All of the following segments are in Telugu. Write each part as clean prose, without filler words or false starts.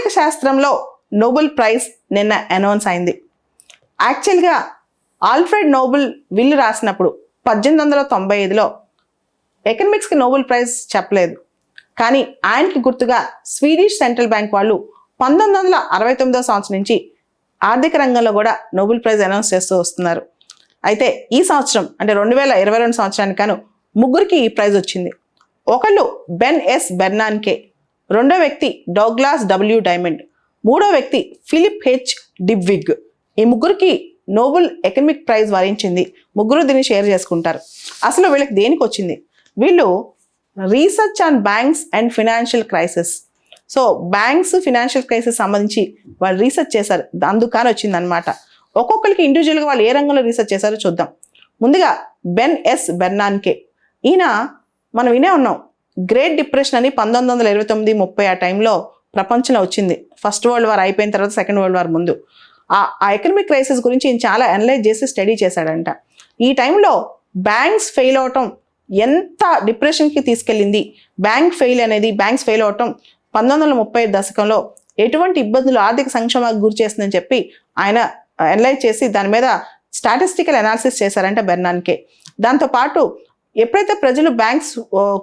ఆర్థిక శాస్త్రంలో నోబెల్ ప్రైజ్ నిన్న అనౌన్స్ అయింది. యాక్చువల్గా ఆల్ఫ్రెడ్ నోబెల్ విల్ రాసినప్పుడు 1895లో ఎకనామిక్స్కి నోబెల్ ప్రైజ్ చెప్పలేదు. కానీ ఆయనకి గుర్తుగా స్వీడిష్ సెంట్రల్ బ్యాంక్ వాళ్ళు 1969 సంవత్సరం నుంచి ఆర్థిక రంగంలో కూడా నోబెల్ ప్రైజ్ అనౌన్స్ చేస్తూ వస్తున్నారు. అయితే ఈ సంవత్సరం అంటే 2022 సంవత్సరానికి గాను ముగ్గురికి ఈ ప్రైజ్ వచ్చింది. ఒకళ్ళు బెన్ ఎస్ బెర్నాన్కే, రెండో వ్యక్తి డగ్లాస్ డబ్ల్యూ డైమండ్, మూడో వ్యక్తి ఫిలిప్ హెచ్ డిబ్విగ్. ఈ ముగ్గురికి నోబెల్ ఎకనామిక్ ప్రైజ్ వరించింది. ముగ్గురు దీన్ని షేర్ చేసుకుంటారు. అసలు వీళ్ళకి దేనికి వచ్చింది? వీళ్ళు research on banks and financial crisis. So banks financial crisis సంబంధించి వాళ్ళు రీసెర్చ్ చేశారు, అందుకని వచ్చిందనమాట. ఒక్కొక్కరికి ఇండివిజువల్గా వాళ్ళు ఏ రంగంలో రీసెర్చ్ చేశారో చూద్దాం. ముందుగా బెన్ ఎస్ బెర్నాన్కే. ఈయన మనం వినే ఉన్నాం, గ్రేట్ డిప్రెషన్ అని 1929-30 ఆ టైంలో ప్రపంచంలో వచ్చింది. ఫస్ట్ వరల్డ్ వార్ అయిపోయిన తర్వాత సెకండ్ వరల్డ్ వార్ ముందు ఆ ఎకనామిక్ క్రైసిస్ గురించి ఈయన చాలా అనలైజ్ చేసి స్టడీ చేశాడంట. ఈ టైంలో బ్యాంక్స్ ఫెయిల్ అవటం ఎంత డిప్రెషన్కి తీసుకెళ్ళింది, బ్యాంక్స్ ఫెయిల్ అవటం 1930 దశకంలో ఎటువంటి ఇబ్బందులు ఆర్థిక సంక్షోభానికి గురి చేస్తుందని చెప్పి ఆయన అనలైజ్ చేసి దాని మీద స్టాటిస్టికల్ అనాలిసిస్ చేశారంటే బెర్నాన్కే. దాంతోపాటు ఎప్పుడైతే ప్రజలు బ్యాంక్స్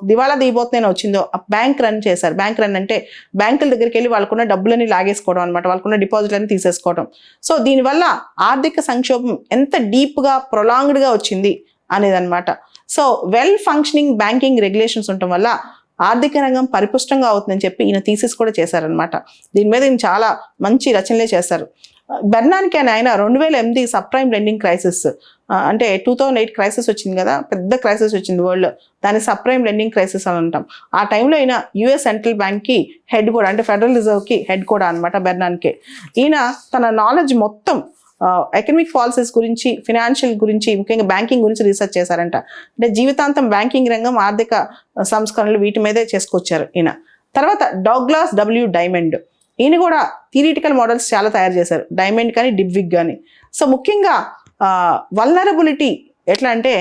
దివాళా తీయబోతున్నాయని వచ్చిందో ఆ బ్యాంక్ రన్ చేశారు. బ్యాంక్ రన్ అంటే బ్యాంకుల దగ్గరికి వెళ్ళి వాళ్ళకున్న డబ్బులని లాగేసుకోవడం అనమాట, వాళ్ళకున్న డిపాజిట్లని తీసేసుకోవడం. సో దీనివల్ల ఆర్థిక సంక్షోభం ఎంత డీప్గా ప్రొలాంగ్డ్గా వచ్చింది అనేది అనమాట. So well functioning banking regulations ఉండటం వల్ల ఆర్థిక రంగం పరిపుష్టంగా అవుతుందని చెప్పి ఈయన థీసిస్ కూడా చేశారనమాట. దీని మీద ఈయన చాలా మంచి రచనలే చేశారు. బెర్నాన్కే అని ఆయన 2008 సబ్ప్రైమ్ లెండింగ్ క్రైసిస్ అంటే 2008 క్రైసిస్ వచ్చింది కదా, పెద్ద క్రైసిస్ వచ్చింది వరల్డ్లో, దాన్ని సబ్ప్రైమ్ లెండింగ్ క్రైసిస్ అని అంటాం. ఆ టైంలో ఈయన యుఎస్ సెంట్రల్ బ్యాంక్కి హెడ్ కూడా, అంటే ఫెడరల్ రిజర్వ్కి హెడ్ కూడా అనమాట బెర్నాన్కే. ఈయన తన నాలెడ్జ్ మొత్తం ఎకనామిక్ పాలసీస్ గురించి, ఫినాన్షియల్ గురించి, ముఖ్యంగా బ్యాంకింగ్ గురించి రీసెర్చ్ చేశారంట. అంటే జీవితాంతం బ్యాంకింగ్ రంగం, ఆర్థిక సంస్కరణలు వీటి మీదే చేసుకొచ్చారు ఈయన. తర్వాత డగ్లాస్ డబ్ల్యూ డైమండ్, ఈయన కూడా థియరిటికల్ మోడల్స్ చాలా తయారు చేశారు, డైమండ్ కానీ డిబ్విగ్ కానీ. సో ముఖ్యంగా వల్నరబిలిటీ ఎట్లా అంటే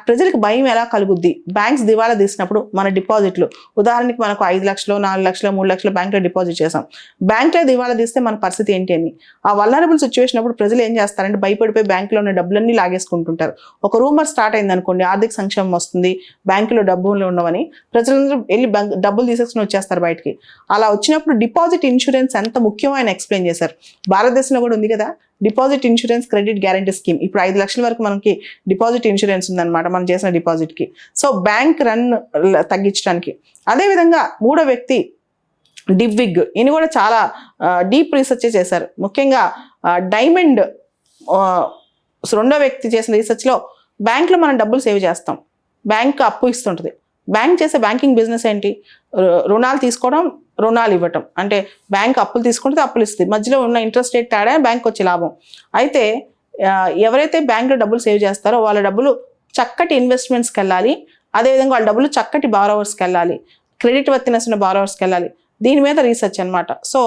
ప్రజలకు భయం ఎలా కలుగుద్ది, బ్యాంక్స్ దివాలా తీసినప్పుడు మన డిపాజిట్లు, ఉదాహరణకి మనకు 5 లక్షలు 4 లక్షలు 3 లక్షలు బ్యాంక్లో డిపాజిట్ చేసాం, బ్యాంక్లో దివాలా తీస్తే మన పరిస్థితి ఏంటి అని. ఆ వల్నరబుల్ సిచ్యువేషన్ అప్పుడు ప్రజలు ఏం చేస్తారంటే భయపడిపోయి బ్యాంకులో ఉన్న డబ్బులన్నీ లాగేసుకుంటుంటారు. ఒక రూమర్ స్టార్ట్ అయింది అనుకోండి, ఆర్థిక సంక్షేమం వస్తుంది, బ్యాంకులో డబ్బులు ఉండవని, ప్రజలందరూ వెళ్ళి డబ్బులు తీసేసుకుని వచ్చేస్తారు బయటికి. అలా వచ్చినప్పుడు డిపాజిట్ ఇన్సూరెన్స్ ఎంత ముఖ్యమో ఆయన ఎక్స్ప్లెయిన్ చేశారు. భారతదేశంలో కూడా ఉంది కదా deposit insurance credit guarantee scheme. ఇప్పుడు 5 లక్షల వరకు మనకి డిపాజిట్ ఇన్సూరెన్స్ ఉందన్నమాట మనం చేసిన డిపాజిట్కి. సో బ్యాంక్ రన్ తగ్గించడానికి. అదేవిధంగా మూడో వ్యక్తి డిబ్విగ్, ఈయన కూడా చాలా డీప్ రీసెర్చ్ చేశారు. ముఖ్యంగా డైమండ్ రెండో వ్యక్తి చేసిన రీసెర్చ్లో బ్యాంక్లో మనం డబ్బులు సేవ్ చేస్తాం, బ్యాంక్ అప్పు ఇస్తుంటుంది. బ్యాంక్ చేసే బ్యాంకింగ్ బిజినెస్ ఏంటి? రుణాలు తీసుకోవడం, రుణాలు ఇవ్వటం. అంటే బ్యాంక్ అప్పులు తీసుకుంటే అప్పులు ఇస్తుంది, మధ్యలో ఉన్న ఇంట్రెస్ట్ రేట్ తేడా బ్యాంక్ వచ్చే లాభం. అయితే ఎవరైతే బ్యాంక్లో డబ్బులు సేవ్ చేస్తారో వాళ్ళ డబ్బులు చక్కటి ఇన్వెస్ట్మెంట్స్కి వెళ్ళాలి, అదేవిధంగా వాళ్ళ డబ్బులు చక్కటి బారోవర్స్కి వెళ్ళాలి, క్రెడిట్ వర్తినెస్ ఉన్న బారోవర్స్కి వెళ్ళాలి. దీని మీద రీసెర్చ్ అనమాట. సో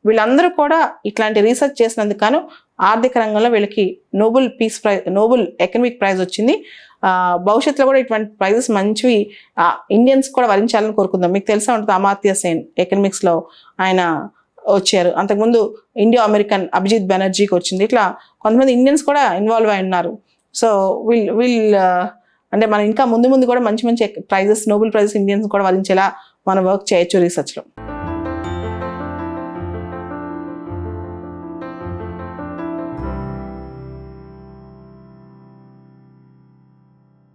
వీళ్ళందరూ కూడా ఇట్లాంటి రీసెర్చ్ చేసినందుకు గాను ఆర్థిక రంగంలో వీళ్ళకి నోబెల్ ఎకనామిక్ ప్రైజ్ వచ్చింది. భవిష్యత్తులో కూడా ఇటువంటి ప్రైజెస్ మంచివి ఇండియన్స్ కూడా వరించాలని కోరుకుందాం. మీకు తెలిసే ఉంటుంది అమాత్య సేన్ ఎకనామిక్స్లో ఆయన వచ్చారు. అంతకుముందు ఇండియో అమెరికన్ అభిజిత్ బెనర్జీకి వచ్చింది. ఇట్లా కొంతమంది ఇండియన్స్ కూడా ఇన్వాల్వ్ అయి ఉన్నారు. సో అంటే మనం ఇంకా ముందు కూడా మంచి మంచి ప్రైజెస్, నోబెల్ ప్రైజెస్ ఇండియన్స్ కూడా వరించేలా మనం వర్క్ చేయొచ్చు రీసెర్చ్లో.